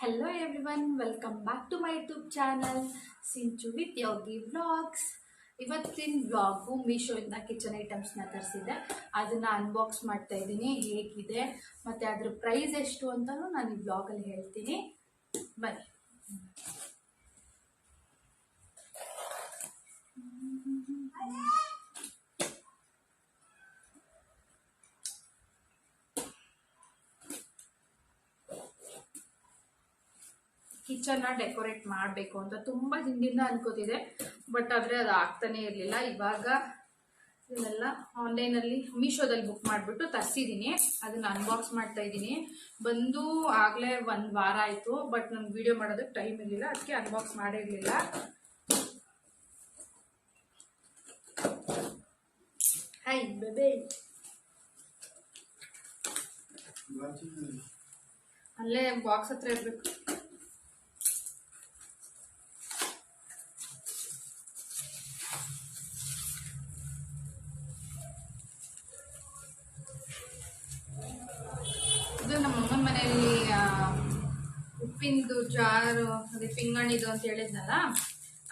Hello everyone, welcome back to my YouTube channel Sinchu with Yogi Vlogs. ಇವತ್ತಿನ vlog ಮೀಶೋಯಿಂದ kitchen ಐಟಮ್ಸ್ನ ತರಿಸಿದೆ. ಅದನ್ನು unbox ಮಾಡ್ತಾ ಇದ್ದೀನಿ. ಹೇಗಿದೆ ಮತ್ತು ಅದ್ರ ಪ್ರೈಸ್ ಎಷ್ಟು ಅಂತಲೂ ನಾನು ಈ ವ್ಲಾಗಲ್ಲಿ ಹೇಳ್ತೀನಿ. ಬನ್ನಿ. ಕಿಚನ್ನ ಡೆಕೋರೇಟ್ ಮಾಡಬೇಕು ಅಂತ ತುಂಬ ದಿನದಿಂದ ಅನ್ಕೋತಿದೆ, ಬಟ್ ಆದರೆ ಅದು ಆಗ್ತಾನೆ ಇರಲಿಲ್ಲ. ಇವಾಗ ಇದನ್ನೆಲ್ಲ ಆನ್ಲೈನಲ್ಲಿ ಮೀಶೋದಲ್ಲಿ ಬುಕ್ ಮಾಡಿಬಿಟ್ಟು ತರಿಸಿದ್ದೀನಿ. ಅದನ್ನು ಅನ್ಬಾಕ್ಸ್ ಮಾಡ್ತಾ ಇದ್ದೀನಿ. ಬಂದು ಆಗಲೇ 1 ವಾರ ಆಯಿತು, ಬಟ್ ನನಗೆ ವಿಡಿಯೋ ಮಾಡೋದಕ್ಕೆ ಟೈಮ್ ಇರಲಿಲ್ಲ, ಅದಕ್ಕೆ ಅನ್ಬಾಕ್ಸ್ ಮಾಡಿರಲಿಲ್ಲ. ಹೈ ಬೇಬೇ, ಅಲ್ಲೇ ಬಾಕ್ಸ್ ಹತ್ರ ಇರಬೇಕು. ಇದು ನಮ್ಮ ಅಮ್ಮನ ಮನೆಯಲ್ಲಿ ಉಪ್ಪಿನದು ಜಾರು, ಅದೇ ಪಿಂಗಾಣಿದು ಅಂತ ಹೇಳಿದ್ನಲ್ಲ,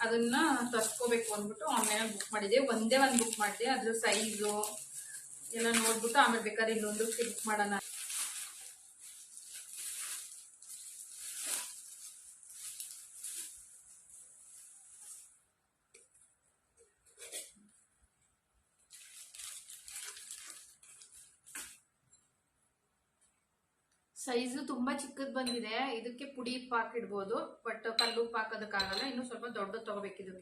ಅದನ್ನ ತರ್ಸ್ಕೋಬೇಕು ಅಂದ್ಬಿಟ್ಟು ಆನ್ಲೈನಲ್ಲಿ ಬುಕ್ ಮಾಡಿದೆ. ಒಂದೇ ಒಂದು ಬುಕ್ ಮಾಡಿದೆ. ಅದ್ರ ಸೈಜು ಎಲ್ಲ ನೋಡ್ಬಿಟ್ಟು ಆಮೇಲೆ ಬೇಕಾದ್ರೆ ಇನ್ನೊಂದು ಬುಕ್ ಮಾಡೋಣ. ಸೈಜು ತುಂಬಾ ಚಿಕ್ಕದ್ ಬಂದಿದೆ. ಇದಕ್ಕೆ ಪುಡಿ ಉಪ್ಪು ಹಾಕಿಡ್ಬೋದು, ಬಟ್ ಕಲ್ಲು ಉಪ್ಪು ಹಾಕೋದಕ್ಕಾಗಲ್ಲ. ಇನ್ನು ಸ್ವಲ್ಪ ದೊಡ್ಡದು ತಗೋಬೇಕಿದು.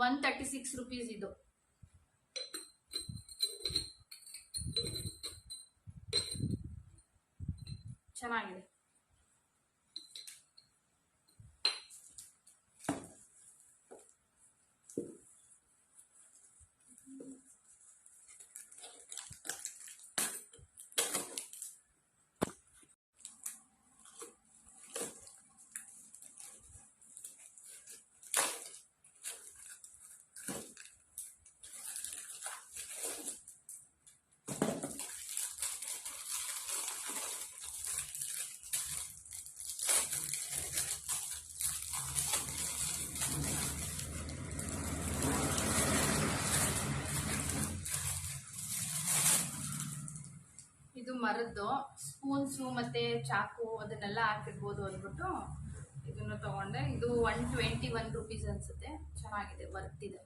136 ರೂಪೀಸ್ ಇದು. ಚೆನ್ನಾಗಿದೆ. ಇದು ಮರದ್ದು ಸ್ಪೂನ್ಸು ಮತ್ತೆ ಚಾಕು ಅದನ್ನೆಲ್ಲ ಹಾಕಿಡ್ಬೋದು ಅಂದ್ಬಿಟ್ಟು ಇದನ್ನು ತಗೊಂಡೆ. ಇದು 121 ರೂಪೀಸ್ ಅನ್ಸುತ್ತೆ. ಚೆನ್ನಾಗಿದೆ, ವರ್ತಿದೆ.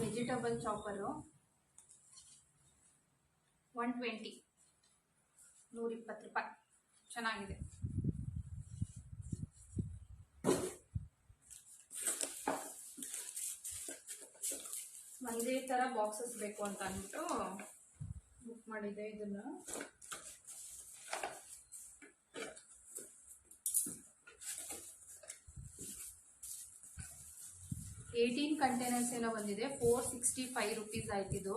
ವೆಜಿಟೇಬಲ್ ಚಾಪರು 120, 120 ರೂಪಾಯಿ. ಚೆನ್ನಾಗಿದೆ. ಒಂದೇ ತರ ಬಾಕ್ಸಸ್ ಬೇಕು ಅಂತ ಅಂದ್ಬಿಟ್ಟು ಬುಕ್ ಮಾಡಿದ್ದೆ ಇದನ್ನ. ಏಯ್ಟೀನ್ ಕಂಟೈನರ್ಸ್ ಏನೋ ಬಂದಿದೆ. 465 ರೂಪೀಸ್ ಆಯ್ತಿದು.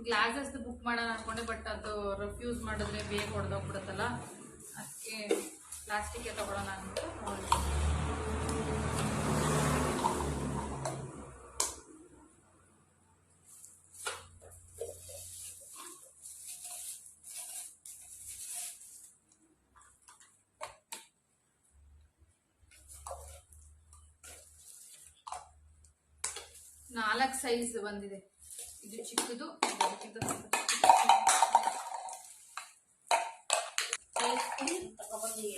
ಗ್ಲಾಸಸ್ ಬುಕ್ ಮಾಡೋಣ ಅನ್ಕೊಂಡೆ, ಬಟ್ ಅದು ರಿಫ್ಯೂಸ್ ಮಾಡಿದ್ರೆ ಬೇಗ ಹೊಡೆದೋಗ್ಬಿಡುತ್ತಲ್ಲ, ಅದಕ್ಕೆ ಪ್ಲಾಸ್ಟಿಕ್ಕೆ ತಗೊಳ್ಳೋಣ ಅಂದ್ಬಿಟ್ಟು ನೋಡಿದೆ. ನಾಲ್ಕು ಸೈಜ್ ಬಂದಿದೆ. ಇದು ಚಿಕ್ಕದು,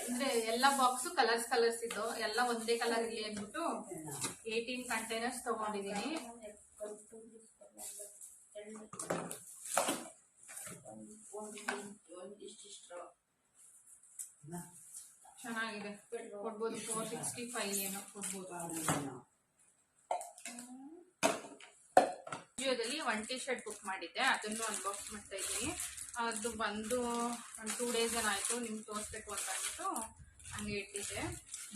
ಅಂದ್ರೆ ಎಲ್ಲ ಬಾಕ್ಸ್ ಕಲರ್ಸ್ ಇದ್ದು ಎಲ್ಲ ಒಂದೇ ಕಲರ್ ಇಲ್ಲಿ ಅಂದ್ಬಿಟ್ಟು 18 ಕಂಟೈನರ್ಸ್ ತಗೊಂಡಿದ್ದೀನಿ. ಚೆನ್ನಾಗಿದೆ, ಕೊಡ್ಬೋದು. 465 ಏನೋ ಕೊಡ್ಬೋದು. ಜಿಯೋದಲ್ಲಿ 1 ಟಿ ಶರ್ಟ್ ಬುಕ್ ಮಾಡಿದ್ದೆ, ಅದನ್ನು ಅನ್ಬಾಕ್ಸ್ ಮಾಡ್ತಾ ಇದ್ದೀನಿ. ಅದು ಬಂದು 2 ಡೇಸ್ ಏನಾಯಿತು, ನಿಮ್ಗೆ ತೋರಿಸ್ಬೇಕು ಅಂತ ಅಂದ್ಬಿಟ್ಟು ಹಂಗೆ ಇಟ್ಟಿದ್ದೆ.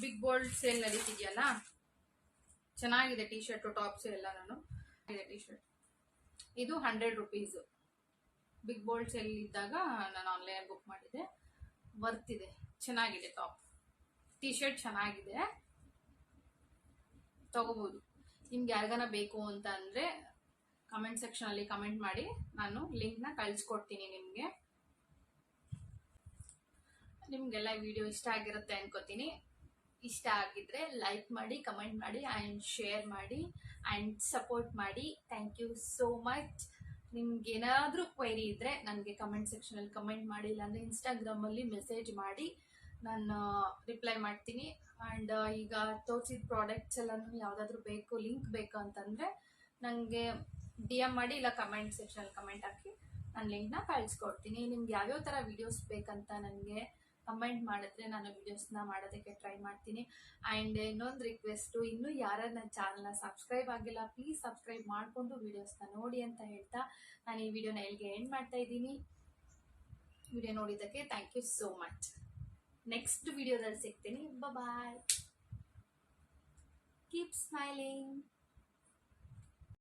ಬಿಗ್ ಬೋಲ್ಡ್ ಸೇಲ್ ನಡೀತಿದೆಯಲ್ಲ, ಚೆನ್ನಾಗಿದೆ ಟಿ ಶರ್ಟು ಟಾಪ್ಸ್ ಎಲ್ಲ. ಇದೆ ಟಿ ಶರ್ಟ್, ಇದು 100 ರುಪೀಸ್. ಬಿಗ್ ಬೋಲ್ಡ್ ಸೇಲ್ ಇದ್ದಾಗ ನಾನು ಆನ್ಲೈನ್ ಬುಕ್ ಮಾಡಿದ್ದೆ. ವರ್ತ್ ಇದೆ, ಚೆನ್ನಾಗಿದೆ ಟಾಪ್. ಟಿ ಶರ್ಟ್ ಚೆನ್ನಾಗಿದೆ, ತಗೋಬಹುದು. ನಿಮ್ಗೆ ಯಾರಿಗಾನ ಬೇಕು ಅಂತ ಅಂದ್ರೆ ಕಮೆಂಟ್ ಸೆಕ್ಷನ್ ಅಲ್ಲಿ ಕಮೆಂಟ್ ಮಾಡಿ, ನಾನು ಲಿಂಕ್ ನ ಕಳಿಸ್ಕೊಡ್ತೀನಿ ನಿಮ್ಗೆ. ನಿಮ್ಗೆಲ್ಲ ವಿಡಿಯೋ ಇಷ್ಟ ಆಗಿರುತ್ತೆ ಅನ್ಕೋತೀನಿ. ಇಷ್ಟ ಆಗಿದ್ರೆ ಲೈಕ್ ಮಾಡಿ, ಕಮೆಂಟ್ ಮಾಡಿ ಆ್ಯಂಡ್ ಶೇರ್ ಮಾಡಿ ಆ್ಯಂಡ್ ಸಪೋರ್ಟ್ ಮಾಡಿ. Thank you so much. ನಿಮ್ಗೆ ಏನಾದರೂ ಕ್ವೈರಿ ಇದ್ರೆ ನನಗೆ ಕಮೆಂಟ್ ಸೆಕ್ಷನಲ್ಲಿ ಕಮೆಂಟ್ ಮಾಡಿ, ಇಲ್ಲಾಂದರೆ ಇನ್ಸ್ಟಾಗ್ರಾಮಲ್ಲಿ ಮೆಸೇಜ್ ಮಾಡಿ, ನಾನು ರಿಪ್ಲೈ ಮಾಡ್ತೀನಿ. ಆ್ಯಂಡ್ ಈಗ ತೋರಿಸಿದ ಪ್ರಾಡಕ್ಟ್ಸ್ ಎಲ್ಲನೂ ಯಾವುದಾದ್ರೂ ಬೇಕು, ಲಿಂಕ್ ಬೇಕು ಅಂತಂದರೆ ನನಗೆ ಡಿ ಎಮ್ ಮಾಡಿ, ಇಲ್ಲ ಕಮೆಂಟ್ ಸೆಕ್ಷನಲ್ಲಿ ಕಮೆಂಟ್ ಹಾಕಿ ನಾನು ಲಿಂಕ್ನ ಕಳಿಸ್ಕೊಡ್ತೀನಿ. ನಿಮ್ಗೆ ಯಾವ್ಯಾವ ಥರ ವೀಡಿಯೋಸ್ ಬೇಕಂತ ನನಗೆ ಕಮೆಂಟ್ ಮಾಡಿದ್ರೆ ನಾನು ವೀಡಿಯೋಸ್ನ ಮಾಡೋದಕ್ಕೆ ಟ್ರೈ ಮಾಡ್ತೀನಿ. ಆ್ಯಂಡ್ ಇನ್ನೊಂದು ರಿಕ್ವೆಸ್ಟು, ಇನ್ನೂ ಯಾರು ನನ್ನ ಚಾನಲ್ನ ಸಬ್ಸ್ಕ್ರೈಬ್ ಆಗಿಲ್ಲ, ಪ್ಲೀಸ್ ಸಬ್ಸ್ಕ್ರೈಬ್ ಮಾಡಿಕೊಂಡು ವೀಡಿಯೋಸ್ನ ನೋಡಿ ಅಂತ ಹೇಳ್ತಾ ನಾನು ಈ ವಿಡಿಯೋನ ಎಲ್ಲಿಗೆ ಎಂಡ್ ಮಾಡ್ತಾ ಇದ್ದೀನಿ. ವಿಡಿಯೋ ನೋಡಿದ್ದಕ್ಕೆ thank you so much. Next ವಿಡಿಯೋದಲ್ಲಿ ಸಿಗ್ತೀನಿ. ಬಾಯ್. Keep smiling.